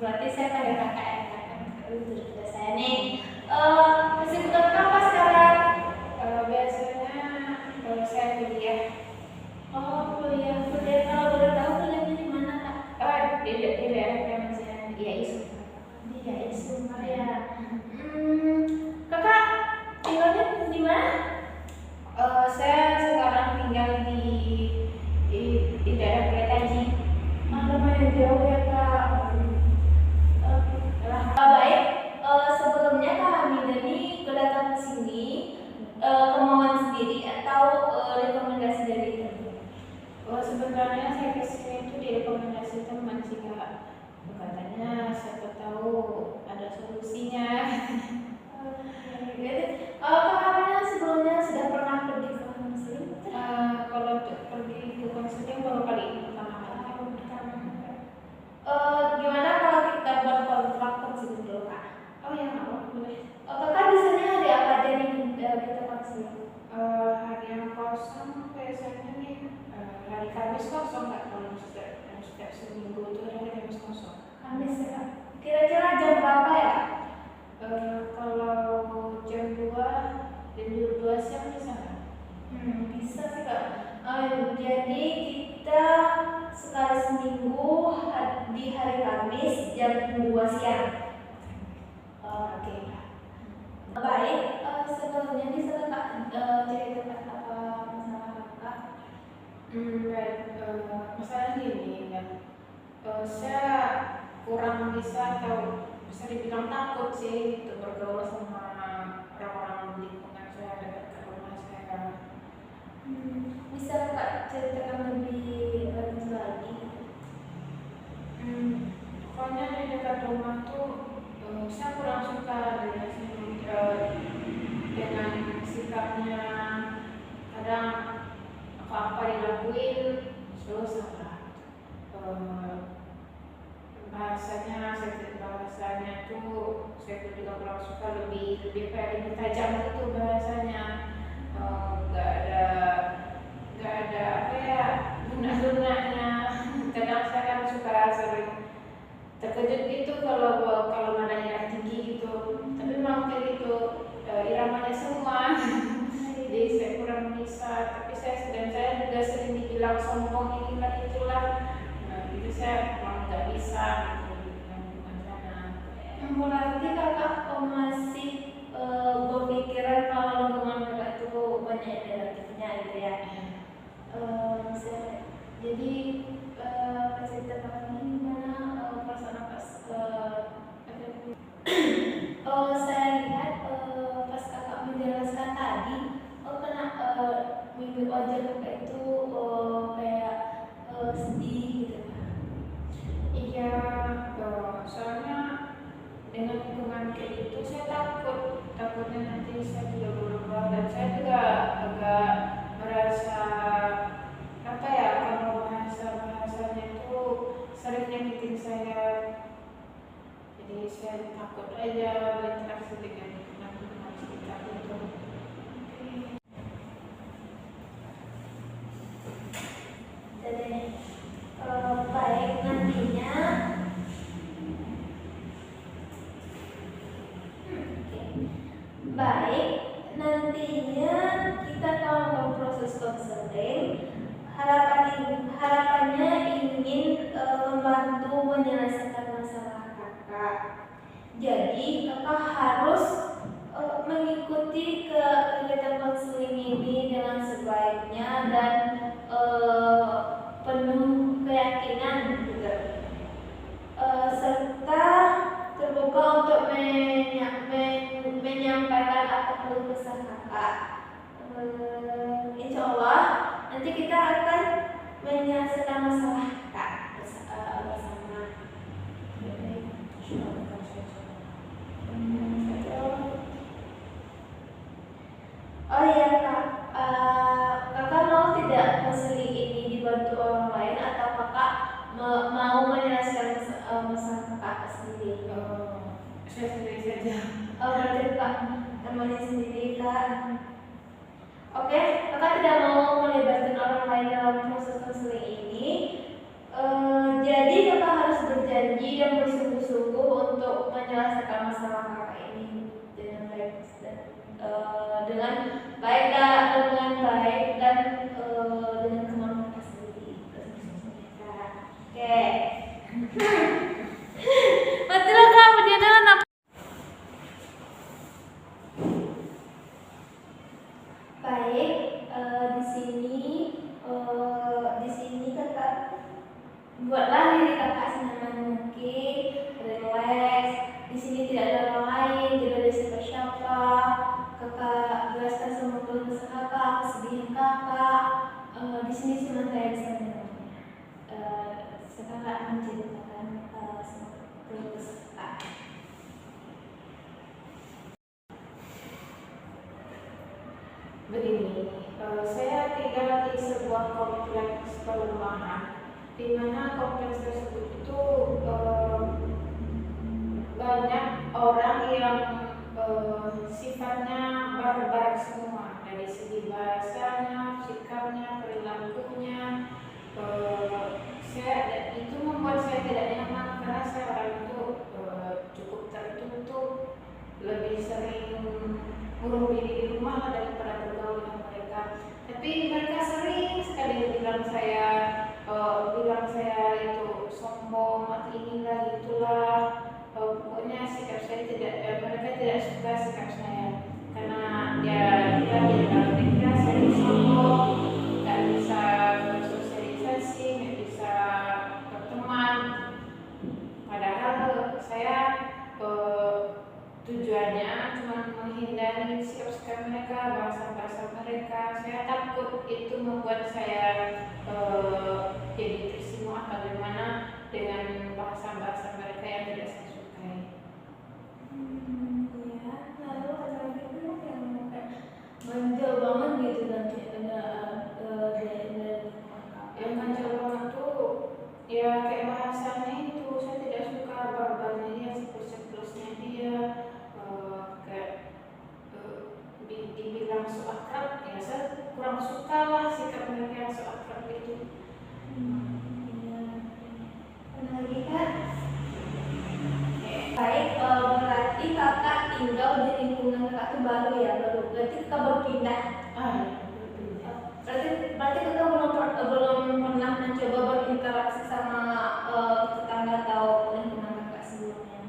Berarti saya pada kakak ya, kakak itu sudah saya nih. Kesibukan kakak apa sekarang? Biasanya kalau saya kuliah Oh, kuliah. Kalau boleh tahu kuliahnya di mana kak? di daerah Kementerian IAIS. Di IAIS ya. Kakak tinggalnya di mana? Saya sekarang tinggal di daerah Pelitaji. Lumayan jauh ya kak. Baik, sebelumnya Kak Hamidah ini kedatang ke sini kemauan sendiri atau rekomendasi dari teman? Sebenarnya saya kesini itu direkomendasi teman sih kak. Katanya siapa tahu ada solusinya. Kak Hamidah sebelumnya sudah pernah pergi ke konseling? Kalau untuk pergi ke konseling baru kali ini pertama kali. Gimana kalau kita buat kontrak konseling dulu kak? Oh ya nggak apa-apa, boleh. Kakak biasanya hari apa aja nih kita konseling? Hari yang kosong biasanya nih hari Kamis kosong nggak, kalau setiap seminggu itu ada hari Kamis kosong. Kamis ya kak? Kira-kira jam berapa ya? Kalau jam 2 siang bisa nggak? Bisa sih kak. Jadi kita sekali seminggu di hari Kamis jam 2 siang. Oke. Baik, sebelumnya bisa kak ceritakan apa masalah kakak? Baik, masalah gini kan, saya kurang bisa atau bisa dibilang takut sih untuk bergaul sama orang-orang di lingkungan saya, dekat ke rumah saya. Bisa kak ceritakan lebih lanjut lagi? Pokoknya di dekat rumah tuh saya kurang suka dengan sikapnya. Kadang apa-apa dilakuin selalu salah. Bahasanya tuh saya juga kurang suka, lebih tajam gitu bahasanya. Nggak ada apa ya, lunak-lunaknya. Kadang saya kan suka sering terkejut gitu kalau nadanya tinggi gitu, tapi memang kayak gitu iramanya semua. Jadi saya kurang bisa, tapi saya juga sering dibilang sombong inilah itulah. Itu saya memang nggak bisa gitu dengan sana. Berarti kakak masih berpikiran kalau lingkungan kakak itu banyak negatifnya gitu ya? Jadi cerita kakak ini gimana perasaan pas saya lihat pas kakak menjelaskan tadi kena mimpi wajah kakak itu kayak sedih gitu. Iya, soalnya dengan lingkungan kayak gitu saya takutnya nanti saya juga berubah, dan saya juga agak merasa apa ya, kalau bahasanya itu sering nyakitin saya. Jadi saya takut aja berinteraksi dengan lingkungan sekitar itu. Jadi baik nantinya kita kalau proses konseling harapannya ingin membantu menyelesaikan masalah kakak. Jadi kakak harus mengikuti kegiatan konseling ini dengan sebaiknya dan penuh keyakinan juga, serta terbuka untuk menyampaikan apa keluh kesah kakak. Insya Allah nanti kita akan menyelesaikan masalah kakak bersama. Oh iya kak, kakak mau tidak konseling ini dibantu orang lain atau kakak mau menyelesaikan masalah kakak sendiri? Saya sendiri saja. Berarti kak temannya sendiri kak. Oke, kakak tidak mau melibatkan orang lain dalam proses konseling ini. Jadi kakak harus berjanji dan bersungguh-sungguh untuk menyelesaikan masalah kakak ini dengan baik dan dengan baik dan dengan kemampuan kita sendiri. Oke. Matilah kamu dia dengan apa? Baik, di sini kakak buatlah diri kakak senyaman mungkin, relax. Di sini tidak ada orang lain, tidak ada siapa-siapa. Kakak jelaskan semua keluh kesah kakak, kesedihan kakak. Di sini cuma saya bisa menemani. Kakak menceritakan semua keluh kesah kakak. Begini, saya tinggal di sebuah kompleks perumahan di mana kompleks tersebut itu banyak orang yang sifatnya barbar semua, dari segi bahasanya, sikapnya, perilakunya. Itu membuat saya tidak nyaman karena saya orang itu cukup tertutup, lebih sering ngurung diri di rumah daripada bergaul dengan mereka. Tapi mereka sering sekali bilang saya itu sombong, inilah itulah. Pokoknya sikap saya mereka tidak suka sikap saya karena dia bilang mereka saya sombong, nggak bisa bersosialisasi, nggak bisa berteman. Padahal saya tujuannya cuma menghindari sikap-sikap mereka, bahasa-bahasa mereka. Saya takut itu membuat saya jadi tersinggung bagaimana dengan bahasa-bahasa mereka yang tidak saya sukai. Ya, lalu ada lagi yang manjel banget gitu nanti ada Yang manjel banget tuh ya kayak bahasanya itu saya tidak suka, barbarnya dia, siklus-siklusnya dia, kayak dibilang so akrab, ya saya kurang suka lah sikap mereka yang so akrab itu. Ada lagi Kak? Baik, berarti kakak tinggal di lingkungan kakak itu baru ya, berarti kakak baru pindah. Berarti kakak belum pernah mencoba berinteraksi sama tetangga atau lingkungan kakak sebelumnya.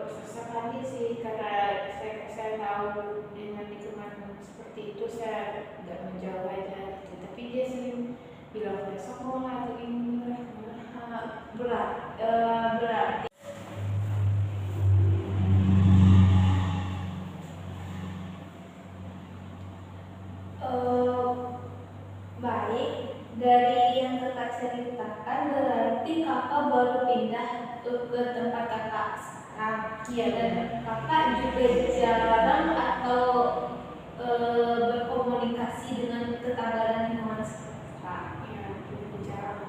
Sesekali sih, karena saya tahu dengan lingkungan seperti itu saya nggak menjauh aja gitu. Tapi dia sering bilang saya sombong lah, ini lah. Berarti baik, dari yang kakak ceritakan berarti kakak baru pindah ke tempat kakak sekarang. Iya, dan kakak juga jarang atau berkomunikasi dengan tetangga dan lingkungan sekitar. Ya, itu jarang.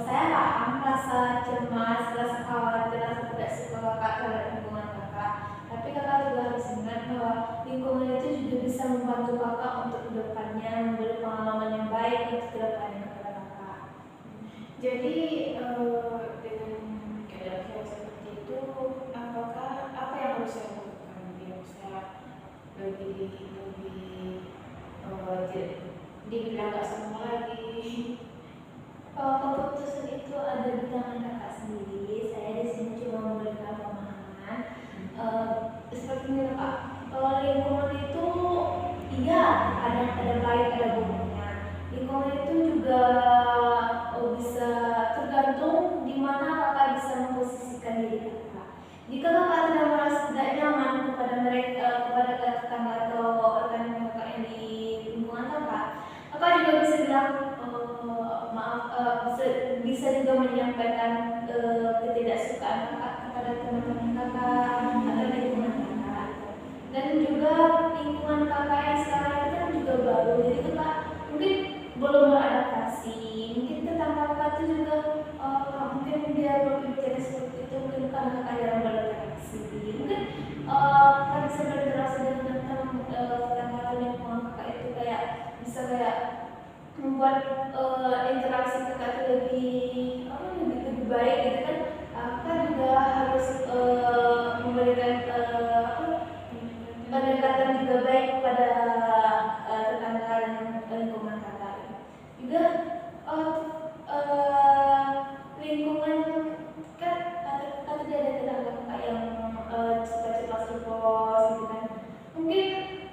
Saya paham rasa cemas, rasa khawatir, rasa tidak suka kakak terhadap lingkungan kakak. Tapi kakak juga harus ingat bahwa lingkungan itu juga bisa membantu kakak untuk kedepannya, memberi pengalaman yang baik untuk kedepannya kepada kakak. Jadi dengan keadaan saya seperti itu, apa yang harus saya lakukan biar saya lebih dibilang nggak sombong lagi? Keputusan itu ada di tangan kakak sendiri. Saya di sini cuma memberikan pemahaman. Seperti ini kak, lingkungan itu iya ada baik ada buruknya. Lingkungan itu juga bisa tergantung di mana kakak bisa memposisikan diri kakak. Jika kakak tidak merasa tidak nyaman kepada mereka, kepada tetangga atau rekan kakak yang di lingkungan kakak juga bisa bilang bisa juga menyampaikan ketidaksukaan kakak kepada teman-teman kakak atau lingkungan kakak. Dan juga lingkungan kakak yang sekarang itu kan juga baru, jadi kakak mungkin belum beradaptasi. Mungkin tetangga kakak itu juga mungkin dia berpikir seperti itu, mungkin karena kakak jarang beradaptasi. Mungkin kakak bisa berinteraksi dengan tetangga atau lingkungan kakak itu bisa membuat interaksi kakak itu lebih baik gitu kan. kakak juga harus memberikan pendekatan juga baik kepada tetangga dan lingkungan kakak. Juga lingkungan kan kakak juga ada tetangga kakak yang suka ceplas-ceplos gitu kan. Mungkin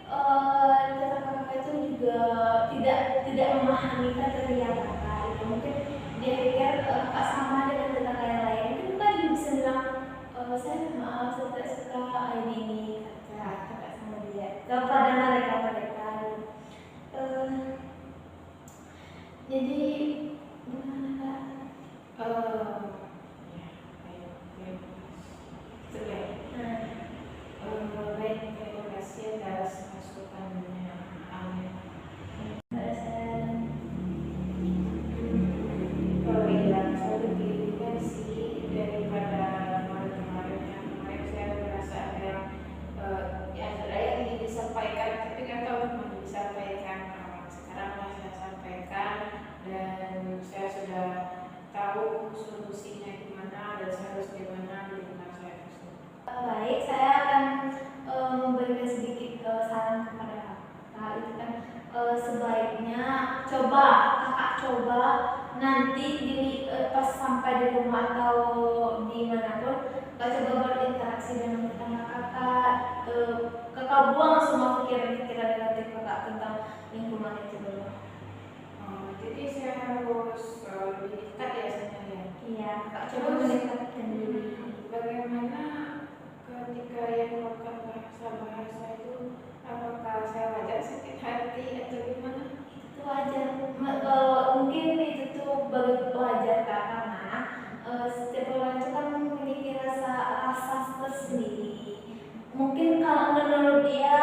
tetangga kakak itu juga tidak memahami kriteria kakak itu. Mungkin dia pikir kakak sama dengan tetangga yang lain. Mungkin kakak juga bisa bilang saya maaf saya tidak suka ini kakak sama dia kepada mereka gitu. Jadi gimana kak? Ya, baik. Itu baik. Baik, terima kasih atas masukannya, Amin. Kalau yang saya lebih sih daripada kemarin yang kemarin saya merasa ada yang ada yang ingin disampaikan tapi nggak tahu mau disampaikan. Sekarang lah saya sampaikan dan saya sudah tahu solusinya gimana dan saya harus gimana di rumah saya tersebut. Baik, saya akan memberikan sedikit saran kepada kakak itu kan sebaiknya kakak coba nanti pas sampai di rumah atau dimanapun kakak coba berinteraksi dengan tetangga kakak. Kakak buang semua pikiran-pikiran negatif kakak tentang lingkungan itu dulu. Jadi saya harus lebih dekat ya sebenarnya. Iya, kakak coba mendekatkan diri. Bagaimana ketika yang melakukan bahasa itu, apakah saya wajar sakit hati atau gimana? Itu wajar. Mungkin itu tuh wajar kak, karena setiap orang itu kan memiliki rasa tersendiri. Mungkin kalau menurut dia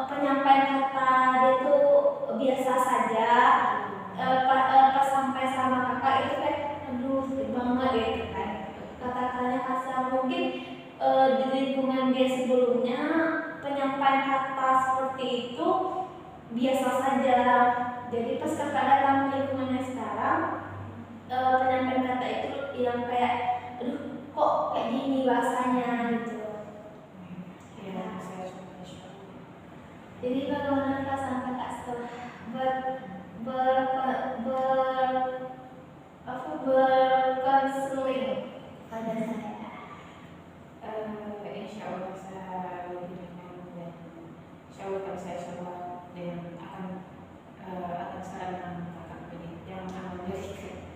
penyampaian kata dia itu biasa saja. Pas sampai sama kakak itu kayak aduh sedih banget gitu kan, kata-katanya kasar. Mungkin di lingkungan dia sebelumnya penyampaian kata seperti itu biasa saja. Jadi pas kakak datang ke lingkungannya sekarang, penyampaian kata itu yang kayak aduh kok kayak gini bahasanya gitu. Ya, saya suka insyaallah. Jadi bagaimana perasaan kakak setelah berkonseling pada saya? Insyaallah saya lebih nyaman dan insyaallah kalau saya coba dengan akan saran kakak ini yang akan memberikan.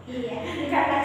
Iya, kakak